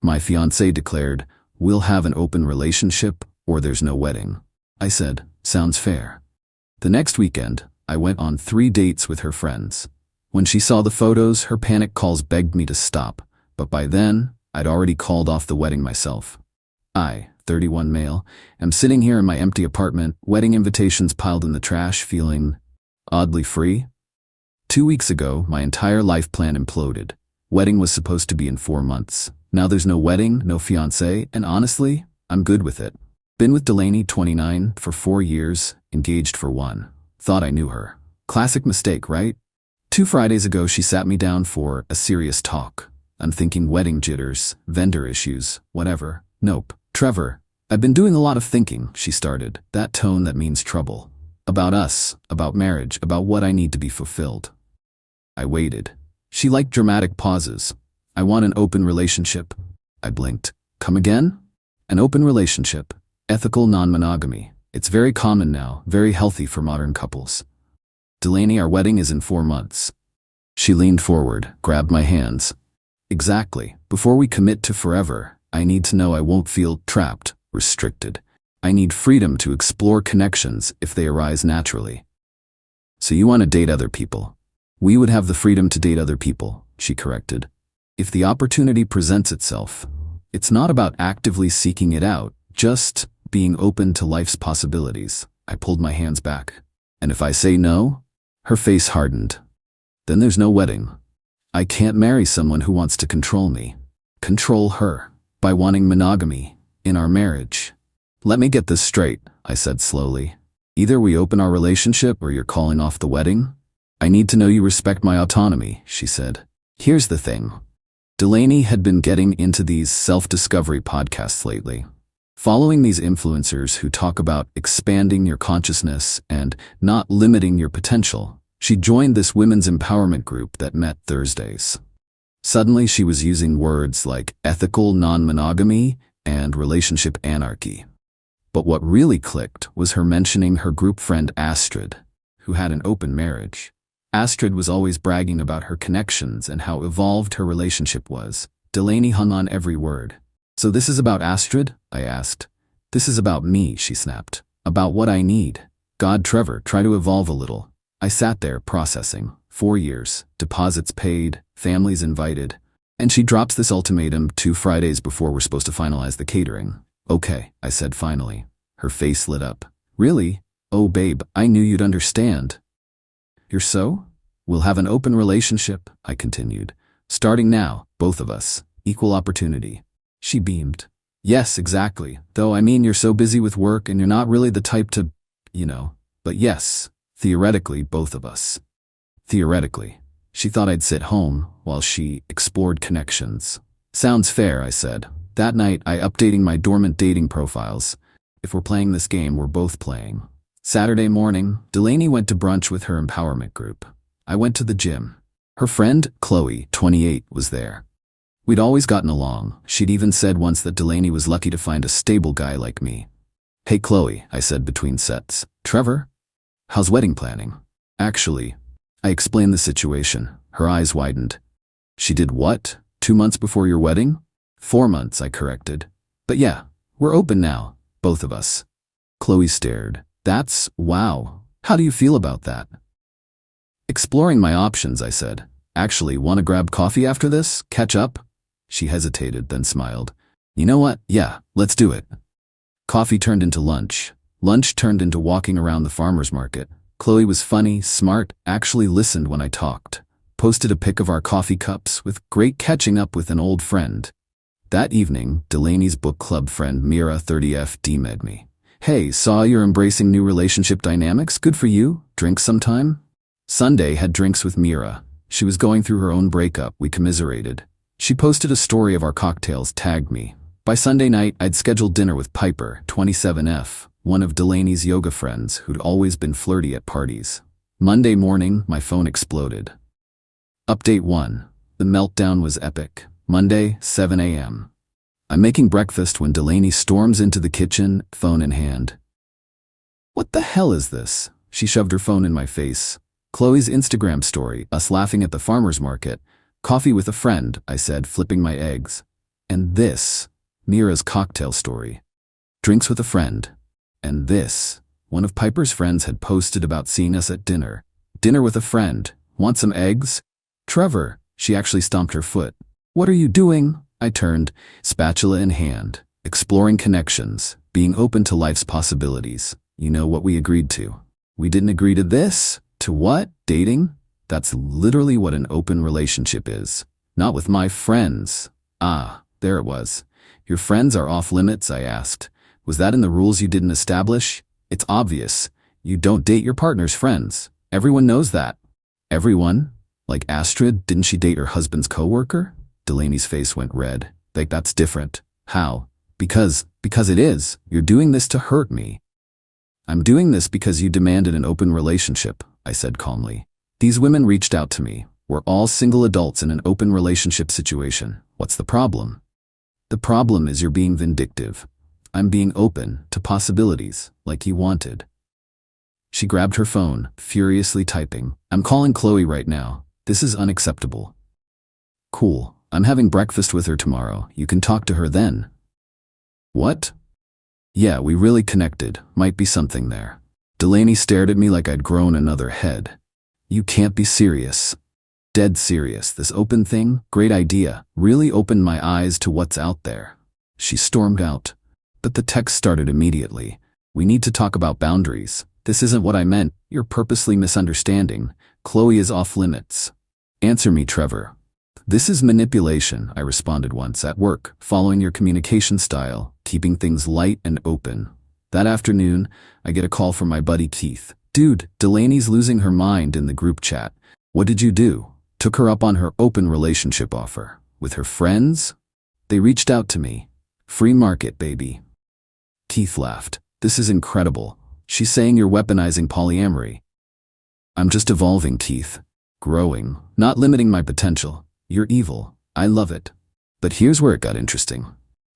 My fiancé declared, "We'll have an open relationship or there's no wedding." I said, "Sounds fair." The next weekend, I went on 3 dates with her friends. When she saw the photos, her panic calls begged me to stop, but by then, I'd already called off the wedding myself. I, 31 male, am sitting here in my empty apartment, wedding invitations piled in the trash, feeling oddly free. 2 weeks ago, my entire life plan imploded. Wedding was supposed to be in 4 months. Now there's no wedding, no fiancé, and honestly, I'm good with it. Been with Delaney, 29, for 4 years, engaged for 1. Thought I knew her. Classic mistake, right? 2 Fridays ago, she sat me down for a serious talk. I'm thinking wedding jitters, vendor issues, whatever. Nope. "Trevor, I've been doing a lot of thinking," she started, that tone that means trouble. "About us, about marriage, about what I need to be fulfilled." I waited. She liked dramatic pauses. "I want an open relationship." I blinked. "Come again?" "An open relationship. Ethical non-monogamy. It's very common now, very healthy for modern couples." "Delaney, our wedding is in 4 months." She leaned forward, grabbed my hands. "Exactly. Before we commit to forever, I need to know I won't feel trapped, restricted. I need freedom to explore connections if they arise naturally." "So you want to date other people?" "We would have the freedom to date other people," she corrected. "If the opportunity presents itself. It's not about actively seeking it out, just being open to life's possibilities." I pulled my hands back. "And if I say no?" Her face hardened. "Then there's no wedding. I can't marry someone who wants to control me." Control her. By wanting monogamy in our marriage. "Let me get this straight," I said slowly. "Either we open our relationship or you're calling off the wedding." "I need to know you respect my autonomy," she said. "Here's the thing." Delaney had been getting into these self-discovery podcasts lately. Following these influencers who talk about expanding your consciousness and not limiting your potential, she joined this women's empowerment group that met Thursdays. Suddenly she was using words like ethical non-monogamy and relationship anarchy. But what really clicked was her mentioning her group friend Astrid, who had an open marriage. Astrid was always bragging about her connections and how evolved her relationship was. Delaney hung on every word. "So this is about Astrid?" I asked. "This is about me," she snapped. "About what I need. God, Trevor, try to evolve a little." I sat there processing. 4 years, deposits paid, families invited. And she drops this ultimatum 2 Fridays before we're supposed to finalize the catering. "Okay," I said finally. Her face lit up. "Really? Oh babe, I knew you'd understand." "You're so? We'll have an open relationship," I continued. "Starting now, both of us. Equal opportunity." She beamed. "Yes, exactly. Though I mean you're so busy with work and you're not really the type to, But yes, theoretically, both of us." Theoretically. She thought I'd sit home while she explored connections. "Sounds fair," I said. That night, I updating my dormant dating profiles. If we're playing this game, we're both playing. Saturday morning, Delaney went to brunch with her empowerment group. I went to the gym. Her friend, Chloe, 28, was there. We'd always gotten along. She'd even said once that Delaney was lucky to find a stable guy like me. "Hey Chloe," I said between sets. "Trevor? How's wedding planning?" "Actually," I explained the situation. Her eyes widened. "She did what? 2 months before your wedding?" 4 months, I corrected. "But yeah, we're open now, both of us." Chloe stared. "That's wow. How do you feel about that?" "Exploring my options," I said. "Actually, want to grab coffee after this? Catch up?" She hesitated, then smiled. "You know what? Yeah, let's do it." Coffee turned into lunch. Lunch turned into walking around the farmer's market. Chloe was funny, smart, actually listened when I talked. Posted a pic of our coffee cups with great catching up with an old friend. That evening, Delaney's book club friend Mira 30F DM'd me. "Hey, saw you're embracing new relationship dynamics. Good for you. Drink sometime?" Sunday had drinks with Mira. She was going through her own breakup. We commiserated. She posted a story of our cocktails, tagged me. By Sunday night, I'd scheduled dinner with Piper, 27F, one of Delaney's yoga friends who'd always been flirty at parties. Monday morning, my phone exploded. Update 1. The meltdown was epic. Monday, 7 a.m. I'm making breakfast when Delaney storms into the kitchen, phone in hand. "What the hell is this?" She shoved her phone in my face. "Chloe's Instagram story, us laughing at the farmer's market. Coffee with a friend," I said, flipping my eggs. And this, Mira's cocktail story. Drinks with a friend. And this, one of Piper's friends had posted about seeing us at dinner. Dinner with a friend. Want some eggs? Trevor, she actually stomped her foot. What are you doing? I turned, spatula in hand, exploring connections, being open to life's possibilities. You know what we agreed to. We didn't agree to this? To what? Dating? That's literally what an open relationship is. Not with my friends. Ah, there it was. Your friends are off limits, I asked. Was that in the rules you didn't establish? It's obvious. You don't date your partner's friends. Everyone knows that. Everyone? Like Astrid, didn't she date her husband's coworker? Delaney's face went red. Like, that's different. How? Because it is. You're doing this to hurt me. I'm doing this because you demanded an open relationship, I said calmly. These women reached out to me. We're all single adults in an open relationship situation. What's the problem? The problem is you're being vindictive. I'm being open to possibilities, like you wanted. She grabbed her phone, furiously typing. I'm calling Chloe right now. This is unacceptable. Cool. I'm having breakfast with her tomorrow. You can talk to her then. What? Yeah, we really connected. Might be something there. Delaney stared at me like I'd grown another head. You can't be serious. Dead serious. This open thing? Great idea. Really opened my eyes to what's out there. She stormed out. But the text started immediately. We need to talk about boundaries. This isn't what I meant. You're purposely misunderstanding. Chloe is off limits. Answer me, Trevor. This is manipulation, I responded once at work, following your communication style, keeping things light and open. That afternoon, I get a call from my buddy Keith. Dude, Delaney's losing her mind in the group chat. What did you do? Took her up on her open relationship offer. With her friends? They reached out to me. Free market, baby. Keith laughed. This is incredible. She's saying you're weaponizing polyamory. I'm just evolving, Keith. Growing, not limiting my potential. You're evil. I love it. But here's where it got interesting.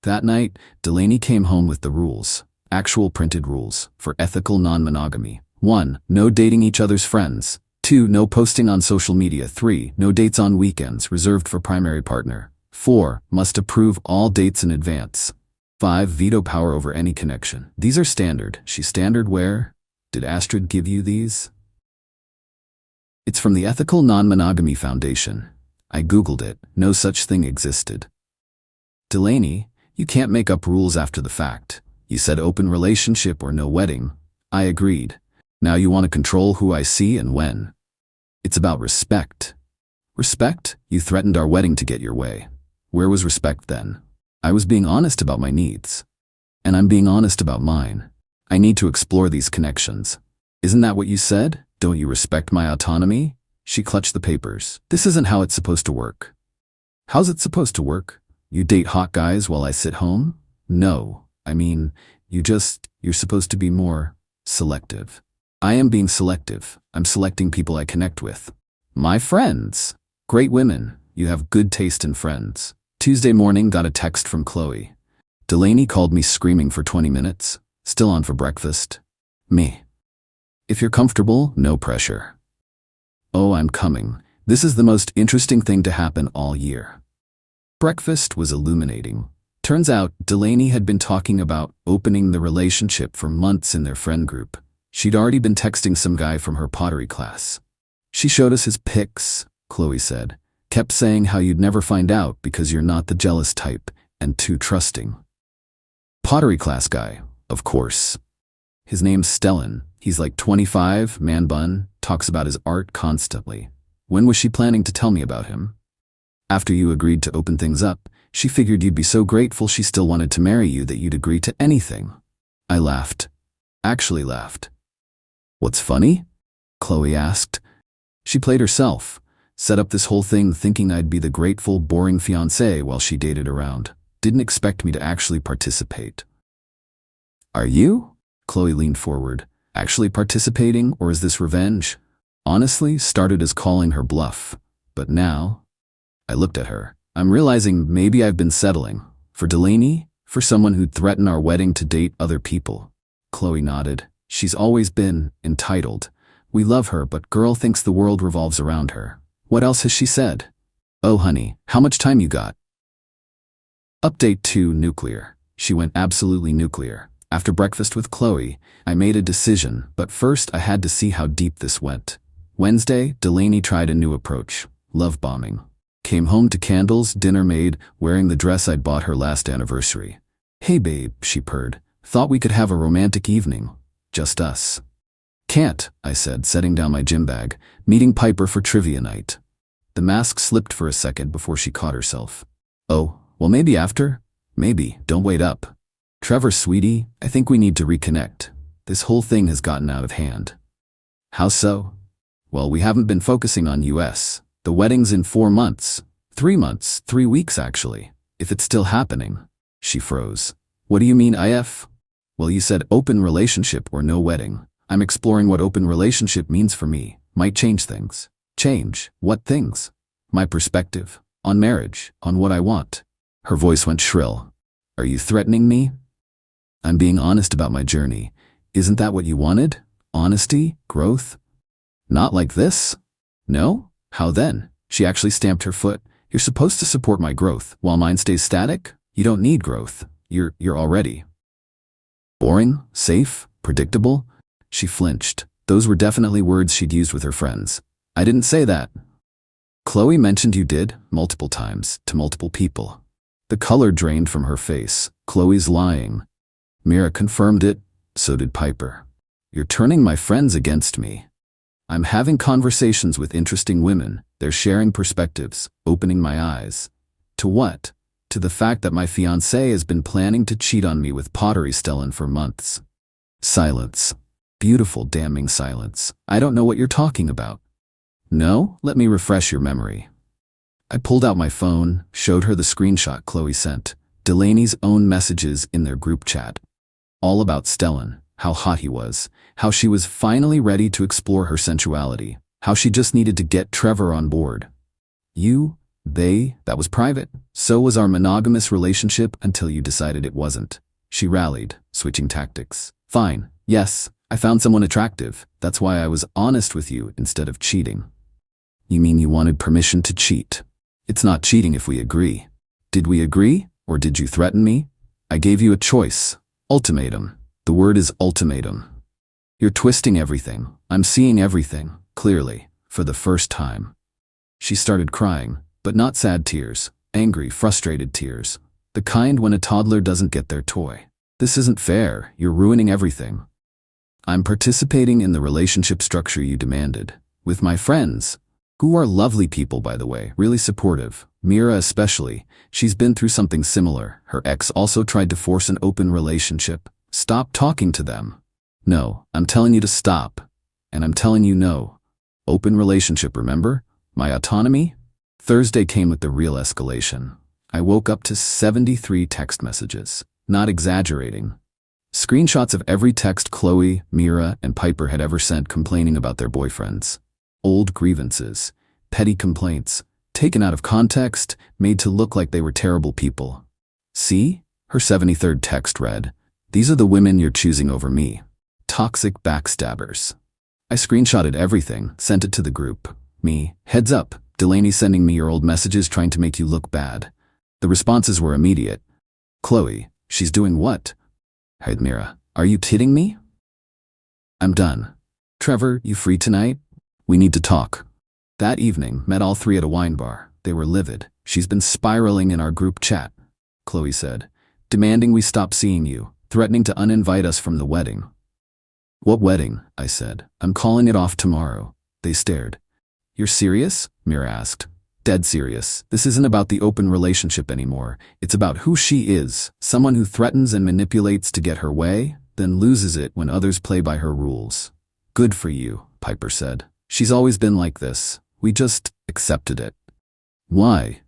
That night, Delaney came home with the rules. Actual printed rules for ethical non-monogamy. 1. No dating each other's friends. 2. No posting on social media. 3. No dates on weekends, reserved for primary partner. 4. Must approve all dates in advance. 5. Veto power over any connection. These are standard. She's standard where? Did Astrid give you these? It's from the Ethical Non-Monogamy Foundation. I googled it. No such thing existed. Delaney, you can't make up rules after the fact. You said open relationship or no wedding. I agreed. Now you want to control who I see and when. It's about respect. Respect? You threatened our wedding to get your way. Where was respect then? I was being honest about my needs. And I'm being honest about mine. I need to explore these connections. Isn't that what you said? Don't you respect my autonomy? She clutched the papers. This isn't how it's supposed to work. How's it supposed to work? You date hot guys while I sit home? No. I mean, you're supposed to be more selective. I am being selective. I'm selecting people I connect with. My friends. Great women. You have good taste in friends. Tuesday morning, got a text from Chloe. Delaney called me screaming for 20 minutes. Still on for breakfast. Me. If you're comfortable, no pressure. Oh, I'm coming. This is the most interesting thing to happen all year. Breakfast was illuminating. Turns out, Delaney had been talking about opening the relationship for months in their friend group. She'd already been texting some guy from her pottery class. She showed us his pics, Chloe said. Kept saying how you'd never find out because you're not the jealous type and too trusting. Pottery class guy, of course. His name's Stellan. He's like 25, man bun, talks about his art constantly. When was she planning to tell me about him? After you agreed to open things up, she figured you'd be so grateful she still wanted to marry you that you'd agree to anything. I laughed. Actually laughed. What's funny? Chloe asked. She played herself. Set up this whole thing thinking I'd be the grateful, boring fiancé while she dated around. Didn't expect me to actually participate. Are you? Chloe leaned forward. Actually participating, or is this revenge? Honestly, started as calling her bluff. But now, I looked at her. I'm realizing maybe I've been settling. For Delaney? For someone who'd threaten our wedding to date other people. Chloe nodded. She's always been entitled. We love her, but girl thinks the world revolves around her. What else has she said? Oh honey, how much time you got? Update 2 nuclear. She went absolutely nuclear. After breakfast with Chloe, I made a decision, but first I had to see how deep this went. Wednesday, Delaney tried a new approach. Love bombing. Came home to candles, dinner made, wearing the dress I'd bought her last anniversary. "Hey babe," she purred. "Thought we could have a romantic evening. Just us." "Can't," I said, setting down my gym bag. "Meeting Piper for trivia night." The mask slipped for a second before she caught herself. "Oh, well maybe after? Maybe, don't wait up." "Trevor, sweetie, I think we need to reconnect. This whole thing has gotten out of hand." "How so?" "Well, we haven't been focusing on US. The wedding's in 4 months. 3 months, 3 weeks actually. If it's still happening." She froze. "What do you mean, IF?" "Well, you said open relationship or no wedding. I'm exploring what open relationship means for me. Might change things." "Change? What things?" "My perspective. On marriage. On what I want." Her voice went shrill. "Are you threatening me?" "I'm being honest about my journey. Isn't that what you wanted? Honesty? Growth?" "Not like this." "No? How then?" She actually stamped her foot. "You're supposed to support my growth, while mine stays static? You don't need growth. You're already boring, safe, predictable." She flinched. Those were definitely words she'd used with her friends. "I didn't say that." "Chloe mentioned you did, multiple times, to multiple people." The color drained from her face. "Chloe's lying." Mira confirmed it. So did Piper. "You're turning my friends against me." "I'm having conversations with interesting women. They're sharing perspectives, opening my eyes." "To what?" "To the fact that my fiancé has been planning to cheat on me with pottery Stellan for months." Silence. Beautiful, damning silence. "I don't know what you're talking about." "No? Let me refresh your memory." I pulled out my phone, showed her the screenshot Chloe sent. Delaney's own messages in their group chat. All about Stellan, how hot he was, how she was finally ready to explore her sensuality, how she just needed to get Trevor on board. That was private. So was our monogamous relationship until you decided it wasn't. She rallied, switching tactics. "Fine, yes, I found someone attractive. That's why I was honest with you instead of cheating." "You mean you wanted permission to cheat?" "It's not cheating if we agree." "Did we agree, or did you threaten me?" "I gave you a choice. Ultimatum. The word is ultimatum." "You're twisting everything. I'm seeing everything, clearly, for the first time." She started crying, but not sad tears, angry, frustrated tears. The kind when a toddler doesn't get their toy. "This isn't fair. You're ruining everything." "I'm participating in the relationship structure you demanded. With my friends, who are lovely people, by the way, really supportive. Mira especially. She's been through something similar. Her ex also tried to force an open relationship. Stop talking to them." "No, I'm telling you to stop. And I'm telling you no. Open relationship, remember? My autonomy?" Thursday came with the real escalation. I woke up to 73 text messages. Not exaggerating. Screenshots of every text Chloe, Mira, and Piper had ever sent complaining about their boyfriends. Old grievances, petty complaints, taken out of context, made to look like they were terrible people. "See?" Her 73rd text read, "These are the women you're choosing over me. Toxic backstabbers." I screenshotted everything, sent it to the group. Me, "Heads up, Delaney sending me your old messages trying to make you look bad." The responses were immediate. "Chloe, she's doing what?" "Mira, are you kidding me?" "I'm done." "Trevor, you free tonight? We need to talk." That evening, met all three at a wine bar. They were livid. "She's been spiraling in our group chat," Chloe said, "demanding we stop seeing you, threatening to uninvite us from the wedding." "What wedding?" I said. "I'm calling it off tomorrow." They stared. "You're serious?" Mira asked. "Dead serious. This isn't about the open relationship anymore. It's about who she is. Someone who threatens and manipulates to get her way, then loses it when others play by her rules." "Good for you," Piper said. "She's always been like this. We just accepted it." "Why?"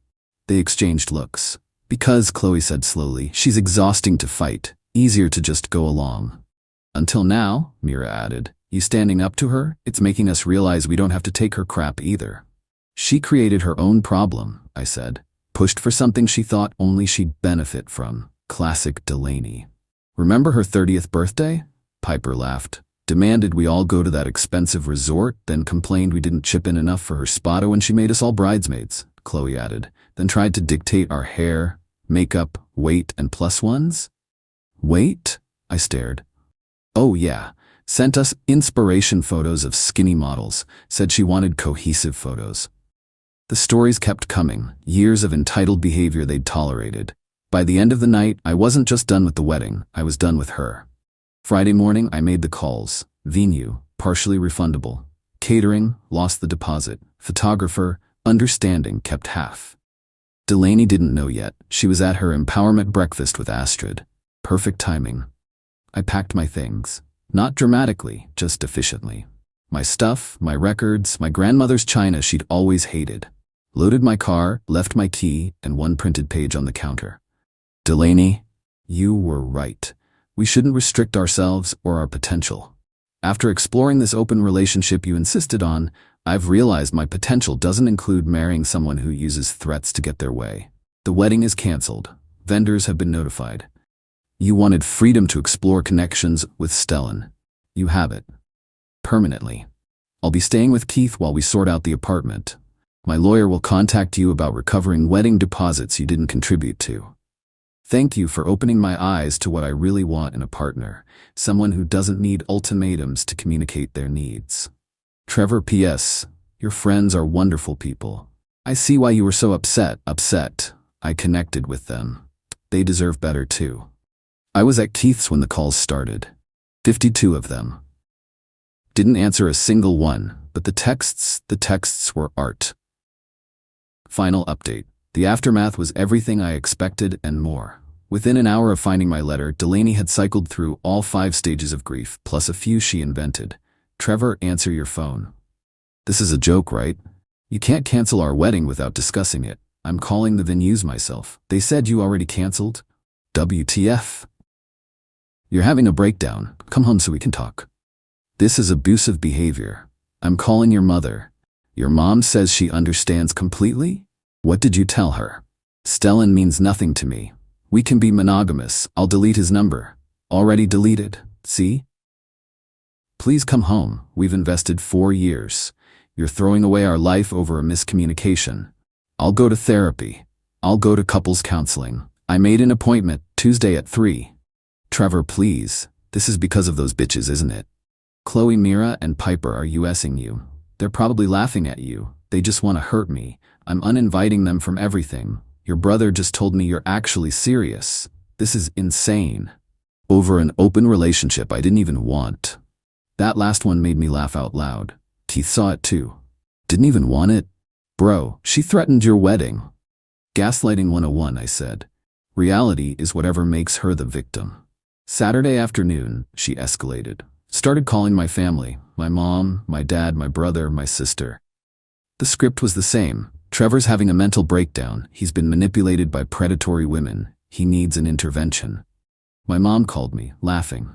They exchanged looks. "Because," Chloe said slowly, "she's exhausting to fight. Easier to just go along." "Until now," Mira added. "You standing up to her, it's making us realize we don't have to take her crap either." "She created her own problem," I said. "Pushed for something she thought only she'd benefit from." Classic Delaney. "Remember her 30th birthday?" Piper laughed. "Demanded we all go to that expensive resort, then complained we didn't chip in enough for her spada when she made us all bridesmaids," Chloe added. "Then tried to dictate our hair, Makeup, weight, and plus ones? Weight? I stared. Oh yeah, sent us inspiration photos of skinny models, said she wanted cohesive photos. The stories kept coming, years of entitled behavior they'd tolerated. By the end of the night, I wasn't just done with the wedding, I was done with her. Friday morning, I made the calls. Venue, partially refundable. Catering, lost the deposit. Photographer, understanding, kept half. Delaney didn't know yet. She was at her empowerment breakfast with Astrid. Perfect timing. I packed my things. Not dramatically, just efficiently. My stuff, my records, my grandmother's china she'd always hated. Loaded my car, left my key, and one printed page on the counter. Delaney, you were right. We shouldn't restrict ourselves or our potential. After exploring this open relationship you insisted on, I've realized my potential doesn't include marrying someone who uses threats to get their way. The wedding is canceled. Vendors have been notified. You wanted freedom to explore connections with Stellan. You have it. Permanently. I'll be staying with Keith while we sort out the apartment. My lawyer will contact you about recovering wedding deposits you didn't contribute to. Thank you for opening my eyes to what I really want in a partner, someone who doesn't need ultimatums to communicate their needs. Trevor P.S. Your friends are wonderful people. I see why you were so upset. I connected with them. They deserve better too. I was at Keith's when the calls started. 52 of them. Didn't answer a single one, but the texts were art. Final update. The aftermath was everything I expected and more. Within an hour of finding my letter, Delaney had cycled through all 5 stages of grief, plus a few she invented. Trevor, answer your phone. This is a joke, right? You can't cancel our wedding without discussing it. I'm calling the venues myself. They said you already canceled? WTF? You're having a breakdown. Come home so we can talk. This is abusive behavior. I'm calling your mother. Your mom says she understands completely? What did you tell her? Stellan means nothing to me. We can be monogamous. I'll delete his number. Already deleted. See? Please come home. We've invested 4 years. You're throwing away our life over a miscommunication. I'll go to therapy. I'll go to couples counseling. I made an appointment Tuesday at 3. Trevor, please. This is because of those bitches, isn't it? Chloe, Mira, and Piper are USing you. They're probably laughing at you. They just want to hurt me. I'm uninviting them from everything. Your brother just told me you're actually serious. This is insane. Over an open relationship I didn't even want. That last one made me laugh out loud. Keith saw it too. Didn't even want it? Bro, she threatened your wedding. Gaslighting 101, I said. Reality is whatever makes her the victim. Saturday afternoon, she escalated. Started calling my family. My mom, my dad, my brother, my sister. The script was the same. Trevor's having a mental breakdown. He's been manipulated by predatory women. He needs an intervention. My mom called me, laughing.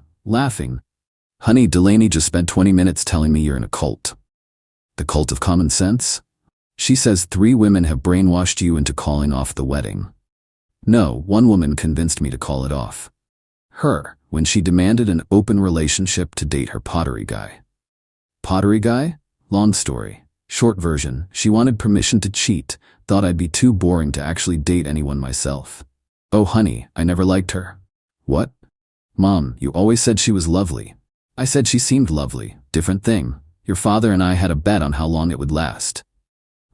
Honey, Delaney just spent 20 minutes telling me you're in a cult. The cult of common sense? She says 3 women have brainwashed you into calling off the wedding. No, 1 woman convinced me to call it off. Her, when she demanded an open relationship to date her pottery guy. Pottery guy? Long story. Short version, she wanted permission to cheat, thought I'd be too boring to actually date anyone myself. Oh honey, I never liked her. What? Mom, you always said she was lovely. I said she seemed lovely. Different thing. Your father and I had a bet on how long it would last.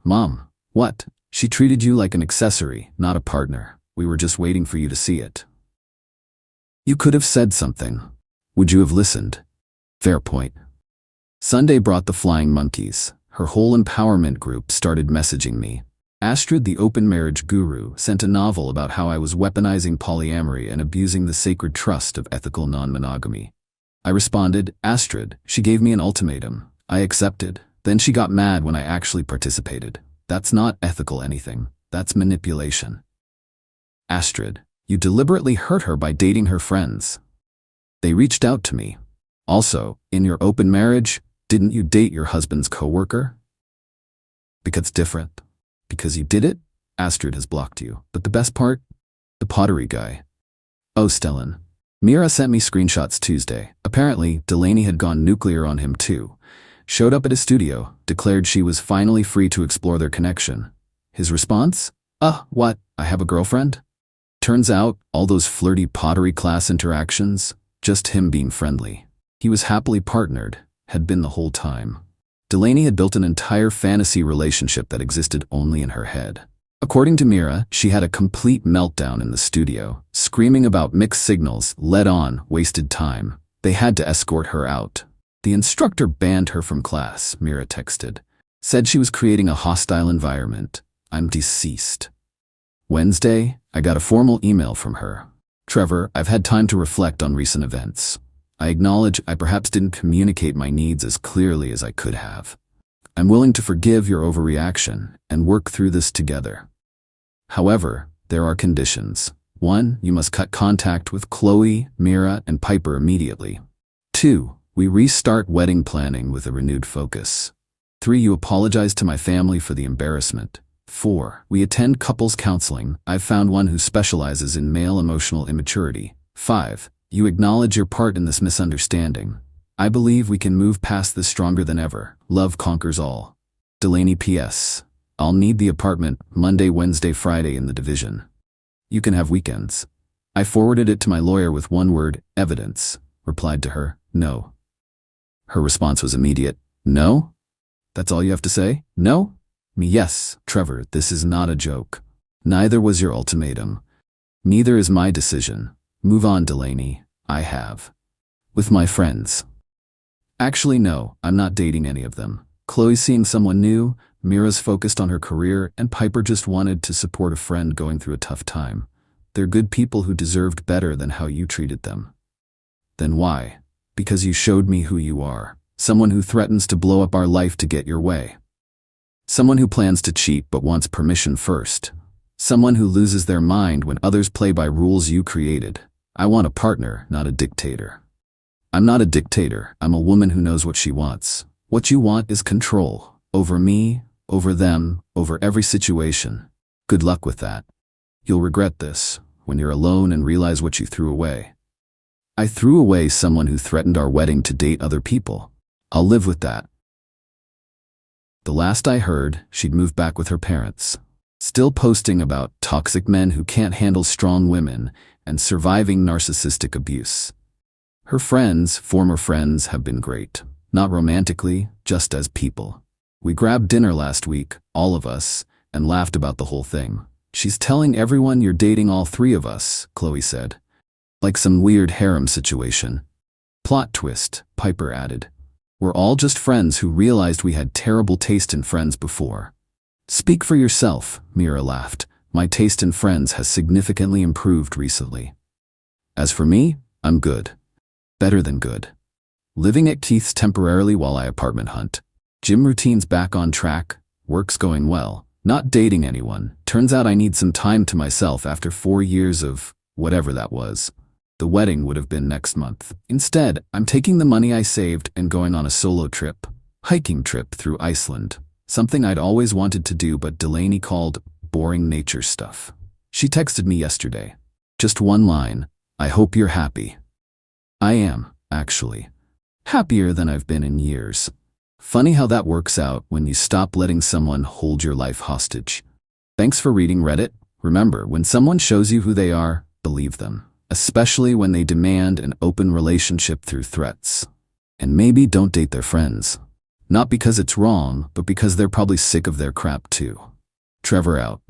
Mom, what? She treated you like an accessory, not a partner. We were just waiting for you to see it. You could have said something. Would you have listened? Fair point. Sunday brought the flying monkeys. Her whole empowerment group started messaging me. Astrid, the open marriage guru, sent a novel about how I was weaponizing polyamory and abusing the sacred trust of ethical non-monogamy. I responded, Astrid, she gave me an ultimatum. I accepted. Then she got mad when I actually participated. That's not ethical anything. That's manipulation. Astrid, you deliberately hurt her by dating her friends. They reached out to me. Also, in your open marriage, didn't you date your husband's coworker? Because it's different. Because you did it? Astrid has blocked you. But the best part? The pottery guy. Oh, Stellan. Mira sent me screenshots Tuesday. Apparently, Delaney had gone nuclear on him too. Showed up at his studio, declared she was finally free to explore their connection. His response? What? I have a girlfriend? Turns out, all those flirty pottery class interactions, just him being friendly. He was happily partnered, had been the whole time. Delaney had built an entire fantasy relationship that existed only in her head. According to Mira, she had a complete meltdown in the studio, screaming about mixed signals, led on, wasted time. They had to escort her out. The instructor banned her from class, Mira texted. Said she was creating a hostile environment. I'm deceased. Wednesday, I got a formal email from her. Trevor, I've had time to reflect on recent events. I acknowledge I perhaps didn't communicate my needs as clearly as I could have. I'm willing to forgive your overreaction and work through this together. However, there are conditions. 1. You must cut contact with Chloe, Mira, and Piper immediately. 2. We restart wedding planning with a renewed focus. 3. You apologize to my family for the embarrassment. 4. We attend couples counseling. I've found one who specializes in male emotional immaturity. 5. You acknowledge your part in this misunderstanding. I believe we can move past this stronger than ever. Love conquers all. Delaney P.S. I'll need the apartment Monday, Wednesday, Friday in the division. You can have weekends. I forwarded it to my lawyer with one word, evidence. Replied to her, no. Her response was immediate. No? That's all you have to say? No? Me, yes, Trevor, this is not a joke. Neither was your ultimatum. Neither is my decision. Move on, Delaney. I have. With my friends. Actually, no, I'm not dating any of them. Chloe's seeing someone new, Mira's focused on her career, and Piper just wanted to support a friend going through a tough time. They're good people who deserved better than how you treated them. Then why? Because you showed me who you are. Someone who threatens to blow up our life to get your way. Someone who plans to cheat but wants permission first. Someone who loses their mind when others play by rules you created. I want a partner, not a dictator. I'm not a dictator. I'm a woman who knows what she wants. What you want is control. Over me, over them, over every situation. Good luck with that. You'll regret this when you're alone and realize what you threw away. I threw away someone who threatened our wedding to date other people. I'll live with that. The last I heard, she'd moved back with her parents. Still posting about toxic men who can't handle strong women and surviving narcissistic abuse. Her friends, former friends, have been great. Not romantically, just as people. We grabbed dinner last week, all of us, and laughed about the whole thing. She's telling everyone you're dating all three of us, Chloe said. Like some weird harem situation. Plot twist, Piper added. We're all just friends who realized we had terrible taste in friends before. Speak for yourself, Mira laughed. My taste in friends has significantly improved recently. As for me, I'm good. Better than good. Living at Keith's temporarily while I apartment hunt. Gym routine's back on track, work's going well. Not dating anyone. Turns out I need some time to myself after 4 years of whatever that was. The wedding would have been next month. Instead, I'm taking the money I saved and going on a solo trip. Hiking trip through Iceland. Something I'd always wanted to do but Delaney called boring nature stuff. She texted me yesterday. Just one line. I hope you're happy. I am, actually. Happier than I've been in years. Funny how that works out when you stop letting someone hold your life hostage. Thanks for reading Reddit. Remember, when someone shows you who they are, believe them. Especially when they demand an open relationship through threats. And maybe don't date their friends. Not because it's wrong, but because they're probably sick of their crap too. Trevor out.